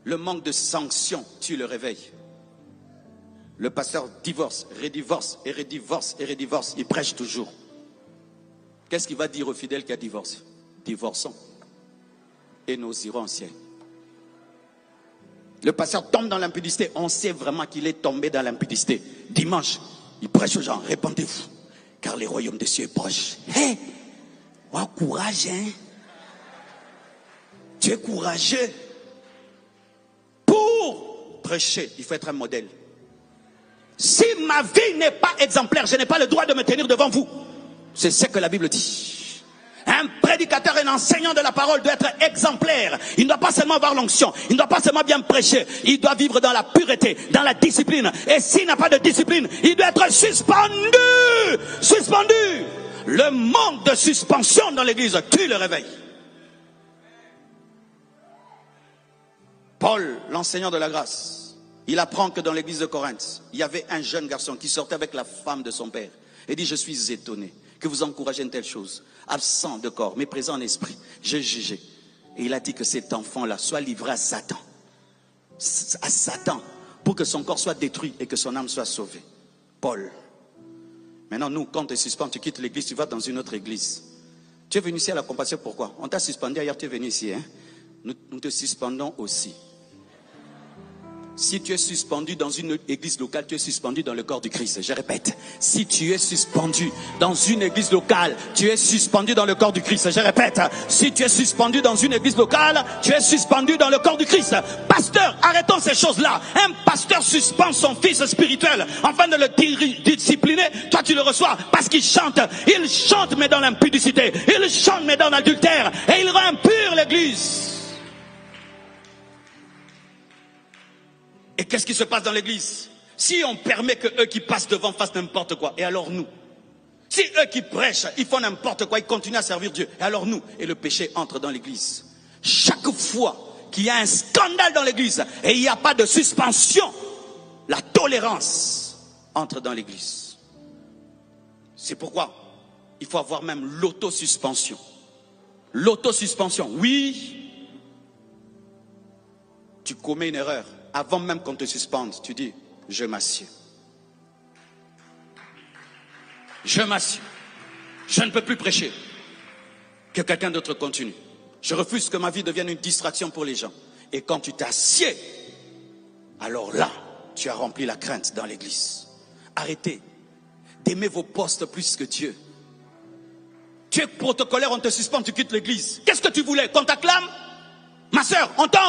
Le manque de sanction tue le réveil. Le pasteur divorce, redivorce, et redivorce, et redivorce. Il prêche toujours. Qu'est-ce qu'il va dire aux fidèles qui a divorcé? Divorçons. Et nous irons au ciel. Le pasteur tombe dans l'impudicité. On sait vraiment qu'il est tombé dans l'impudicité. Dimanche, il prêche aux gens. Répandez-vous, car le royaume des cieux est proche. Hé, courage, hein? Tu es courageux. Pour prêcher, il faut être un modèle. Si ma vie n'est pas exemplaire, je n'ai pas le droit de me tenir devant vous. C'est ce que la Bible dit. Un prédicateur, un enseignant de la parole doit être exemplaire. Il ne doit pas seulement avoir l'onction, il ne doit pas seulement bien prêcher, il doit vivre dans la pureté, dans la discipline. Et s'il n'a pas de discipline, il doit être suspendu. Suspendu. Le manque de suspension dans l'église tue le réveil. Paul, l'enseignant de la grâce, il apprend que dans l'église de Corinthe, il y avait un jeune garçon qui sortait avec la femme de son père. Et dit, je suis étonné que vous encouragez une telle chose. Absent de corps, mais présent en esprit. J'ai jugé. Et il a dit que cet enfant-là soit livré à Satan. À Satan. Pour que son corps soit détruit et que son âme soit sauvée. Paul. Maintenant, nous, quand tu es suspendu, tu quittes l'église, tu vas dans une autre église. Tu es venu ici à la compassion, pourquoi? On t'a suspendu ailleurs, tu es venu ici. Hein? Nous te suspendons aussi. Si tu es suspendu dans une église locale, tu es suspendu dans le corps du Christ. Je répète, si tu es suspendu dans une église locale, tu es suspendu dans le corps du Christ. Je répète, si tu es suspendu dans une église locale, tu es suspendu dans le corps du Christ. Pasteur, arrêtons ces choses-là. Un pasteur suspend son fils spirituel afin de le discipliner. Toi, tu le reçois parce qu'il chante. Il chante mais dans l'impudicité. Il chante mais dans l'adultère. Et il rend impure l'église. Et qu'est-ce qui se passe dans l'église? Si on permet que eux qui passent devant fassent n'importe quoi, et alors nous? Si eux qui prêchent, ils font n'importe quoi, ils continuent à servir Dieu, et alors nous? Et le péché entre dans l'église. Chaque fois qu'il y a un scandale dans l'église, et il n'y a pas de suspension, la tolérance entre dans l'église. C'est pourquoi il faut avoir même l'autosuspension. L'autosuspension, oui. Tu commets une erreur. Avant même qu'on te suspende, tu dis, je m'assieds. Je m'assieds. Je ne peux plus prêcher. Que quelqu'un d'autre continue. Je refuse que ma vie devienne une distraction pour les gens. Et quand tu t'assieds, alors là, tu as rempli la crainte dans l'église. Arrêtez d'aimer vos postes plus que Dieu. Tu es protocolaire, on te suspend, tu quittes l'église. Qu'est-ce que tu voulais? Qu'on t'acclame? Ma soeur, on t'en